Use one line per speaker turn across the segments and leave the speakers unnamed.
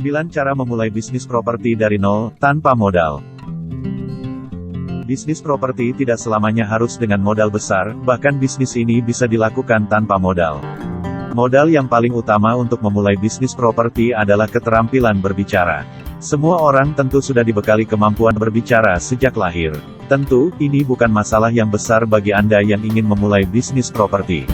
9 cara memulai bisnis properti dari nol, tanpa modal. Bisnis properti tidak selamanya harus dengan modal besar, bahkan bisnis ini bisa dilakukan tanpa modal. Modal yang paling utama untuk memulai bisnis properti adalah keterampilan berbicara. Semua orang tentu sudah dibekali kemampuan berbicara sejak lahir. Tentu, ini bukan masalah yang besar bagi Anda yang ingin memulai bisnis properti.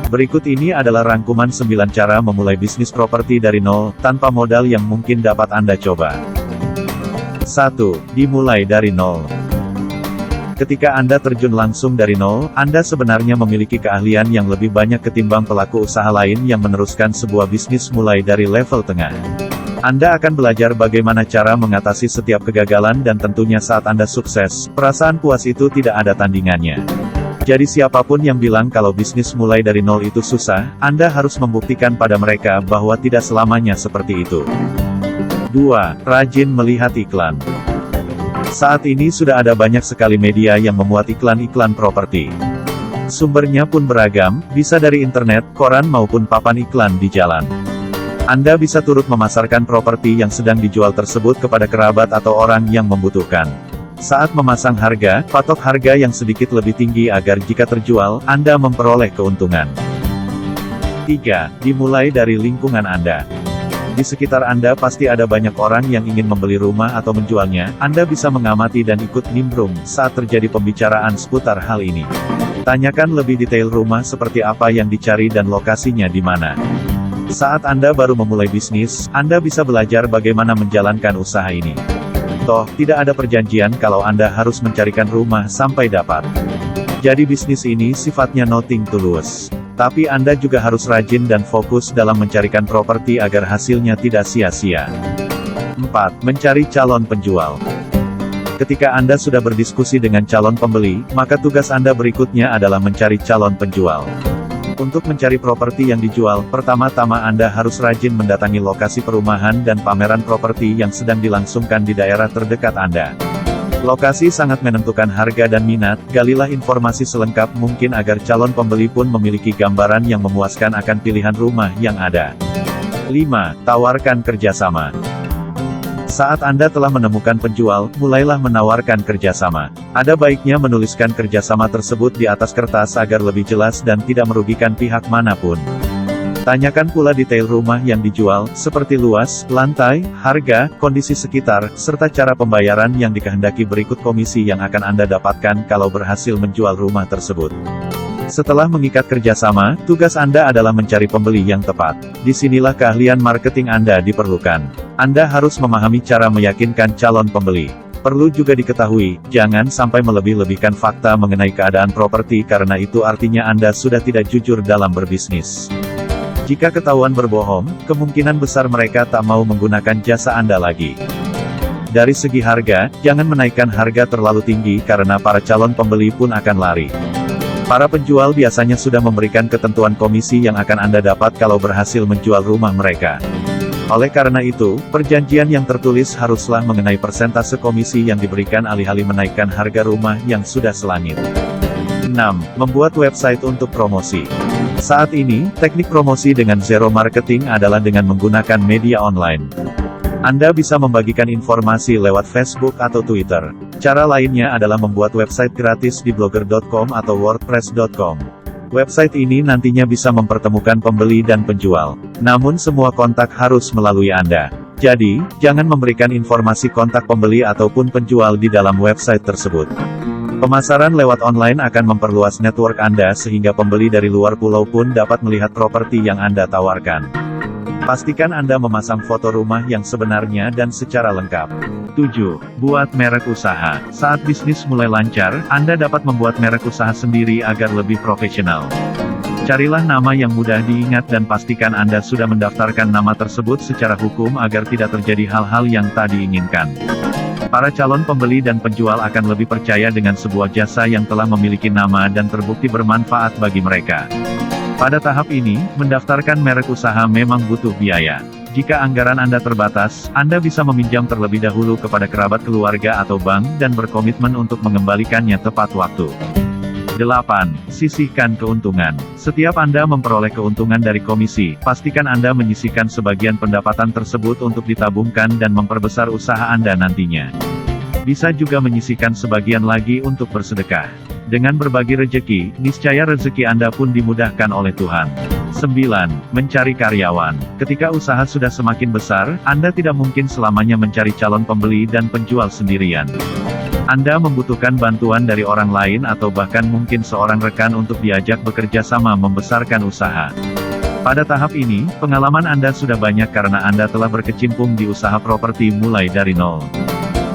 Berikut ini adalah rangkuman 9 cara memulai bisnis properti dari nol, tanpa modal yang mungkin dapat Anda coba. 1. Dimulai dari nol. Ketika Anda terjun langsung dari nol, Anda sebenarnya memiliki keahlian yang lebih banyak ketimbang pelaku usaha lain yang meneruskan sebuah bisnis mulai dari level tengah. Anda akan belajar bagaimana cara mengatasi setiap kegagalan dan tentunya saat Anda sukses, perasaan puas itu tidak ada tandingannya. Jadi siapapun yang bilang kalau bisnis mulai dari nol itu susah, Anda harus membuktikan pada mereka bahwa tidak selamanya seperti itu. 2. Rajin melihat iklan. Saat ini sudah ada banyak sekali media yang memuat iklan-iklan properti. Sumbernya pun beragam, bisa dari internet, koran maupun papan iklan di jalan. Anda bisa turut memasarkan properti yang sedang dijual tersebut kepada kerabat atau orang yang membutuhkan. Saat memasang harga, patok harga yang sedikit lebih tinggi agar jika terjual, Anda memperoleh keuntungan. 3. Dimulai dari lingkungan Anda. Di sekitar Anda pasti ada banyak orang yang ingin membeli rumah atau menjualnya. Anda bisa mengamati dan ikut nimbrung saat terjadi pembicaraan seputar hal ini. Tanyakan lebih detail rumah seperti apa yang dicari dan lokasinya di mana. Saat Anda baru memulai bisnis, Anda bisa belajar bagaimana menjalankan usaha ini. Toh, tidak ada perjanjian kalau Anda harus mencarikan rumah sampai dapat. Jadi bisnis ini sifatnya nothing tulus. Tapi Anda juga harus rajin dan fokus dalam mencarikan properti agar hasilnya tidak sia-sia. 4. Mencari calon penjual. Ketika Anda sudah berdiskusi dengan calon pembeli, maka tugas Anda berikutnya adalah mencari calon penjual. Untuk mencari properti yang dijual, pertama-tama Anda harus rajin mendatangi lokasi perumahan dan pameran properti yang sedang dilangsungkan di daerah terdekat Anda. Lokasi sangat menentukan harga dan minat, galilah informasi selengkap mungkin agar calon pembeli pun memiliki gambaran yang memuaskan akan pilihan rumah yang ada. 5. Tawarkan kerjasama. Saat Anda telah menemukan penjual, mulailah menawarkan kerjasama. Ada baiknya menuliskan kerjasama tersebut di atas kertas agar lebih jelas dan tidak merugikan pihak manapun. Tanyakan pula detail rumah yang dijual, seperti luas, lantai, harga, kondisi sekitar, serta cara pembayaran yang dikehendaki berikut komisi yang akan Anda dapatkan kalau berhasil menjual rumah tersebut. Setelah mengikat kerjasama, tugas Anda adalah mencari pembeli yang tepat. Disinilah keahlian marketing Anda diperlukan. Anda harus memahami cara meyakinkan calon pembeli. Perlu juga diketahui, jangan sampai melebih-lebihkan fakta mengenai keadaan properti karena itu artinya Anda sudah tidak jujur dalam berbisnis. Jika ketahuan berbohong, kemungkinan besar mereka tak mau menggunakan jasa Anda lagi. Dari segi harga, jangan menaikkan harga terlalu tinggi karena para calon pembeli pun akan lari. Para penjual biasanya sudah memberikan ketentuan komisi yang akan Anda dapat kalau berhasil menjual rumah mereka. Oleh karena itu, perjanjian yang tertulis haruslah mengenai persentase komisi yang diberikan alih-alih menaikkan harga rumah yang sudah selangit. 6. Membuat website untuk promosi. Saat ini, teknik promosi dengan zero marketing adalah dengan menggunakan media online. Anda bisa membagikan informasi lewat Facebook atau Twitter. Cara lainnya adalah membuat website gratis di blogger.com atau wordpress.com. Website ini nantinya bisa mempertemukan pembeli dan penjual. Namun semua kontak harus melalui Anda. Jadi, jangan memberikan informasi kontak pembeli ataupun penjual di dalam website tersebut. Pemasaran lewat online akan memperluas network Anda sehingga pembeli dari luar pulau pun dapat melihat properti yang Anda tawarkan. Pastikan Anda memasang foto rumah yang sebenarnya dan secara lengkap. 7. Buat merek usaha. Saat bisnis mulai lancar, Anda dapat membuat merek usaha sendiri agar lebih profesional. Carilah nama yang mudah diingat dan pastikan Anda sudah mendaftarkan nama tersebut secara hukum agar tidak terjadi hal-hal yang tak diinginkan. Para calon pembeli dan penjual akan lebih percaya dengan sebuah jasa yang telah memiliki nama dan terbukti bermanfaat bagi mereka. Pada tahap ini, mendaftarkan merek usaha memang butuh biaya. Jika anggaran Anda terbatas, Anda bisa meminjam terlebih dahulu kepada kerabat keluarga atau bank dan berkomitmen untuk mengembalikannya tepat waktu. 8. Sisihkan keuntungan. Setiap Anda memperoleh keuntungan dari komisi, pastikan Anda menyisihkan sebagian pendapatan tersebut untuk ditabungkan dan memperbesar usaha Anda nantinya. Bisa juga menyisihkan sebagian lagi untuk bersedekah. Dengan berbagi rezeki, niscaya rezeki Anda pun dimudahkan oleh Tuhan. 9. Mencari karyawan. Ketika usaha sudah semakin besar, Anda tidak mungkin selamanya mencari calon pembeli dan penjual sendirian. Anda membutuhkan bantuan dari orang lain atau bahkan mungkin seorang rekan untuk diajak bekerja sama membesarkan usaha. Pada tahap ini, pengalaman Anda sudah banyak karena Anda telah berkecimpung di usaha properti mulai dari nol.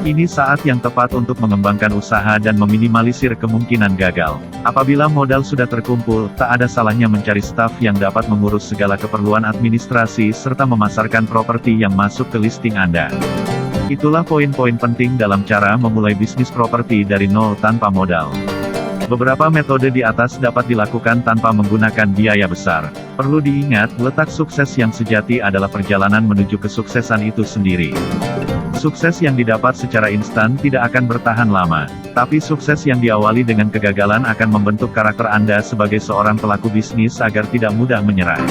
Ini saat yang tepat untuk mengembangkan usaha dan meminimalisir kemungkinan gagal. Apabila modal sudah terkumpul, tak ada salahnya mencari staf yang dapat mengurus segala keperluan administrasi serta memasarkan properti yang masuk ke listing Anda. Itulah poin-poin penting dalam cara memulai bisnis properti dari nol tanpa modal. Beberapa metode di atas dapat dilakukan tanpa menggunakan biaya besar. Perlu diingat, letak sukses yang sejati adalah perjalanan menuju kesuksesan itu sendiri. Sukses yang didapat secara instan tidak akan bertahan lama, tapi sukses yang diawali dengan kegagalan akan membentuk karakter Anda sebagai seorang pelaku bisnis agar tidak mudah menyerah.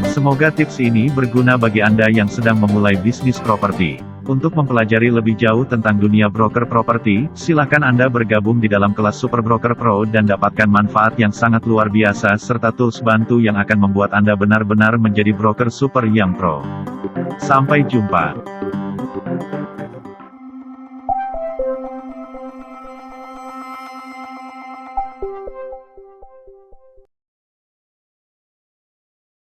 Semoga tips ini berguna bagi Anda yang sedang memulai bisnis properti. Untuk mempelajari lebih jauh tentang dunia broker properti, silakan Anda bergabung di dalam kelas Super Broker Pro dan dapatkan manfaat yang sangat luar biasa serta tools bantu yang akan membuat Anda benar-benar menjadi broker super yang pro. Sampai jumpa.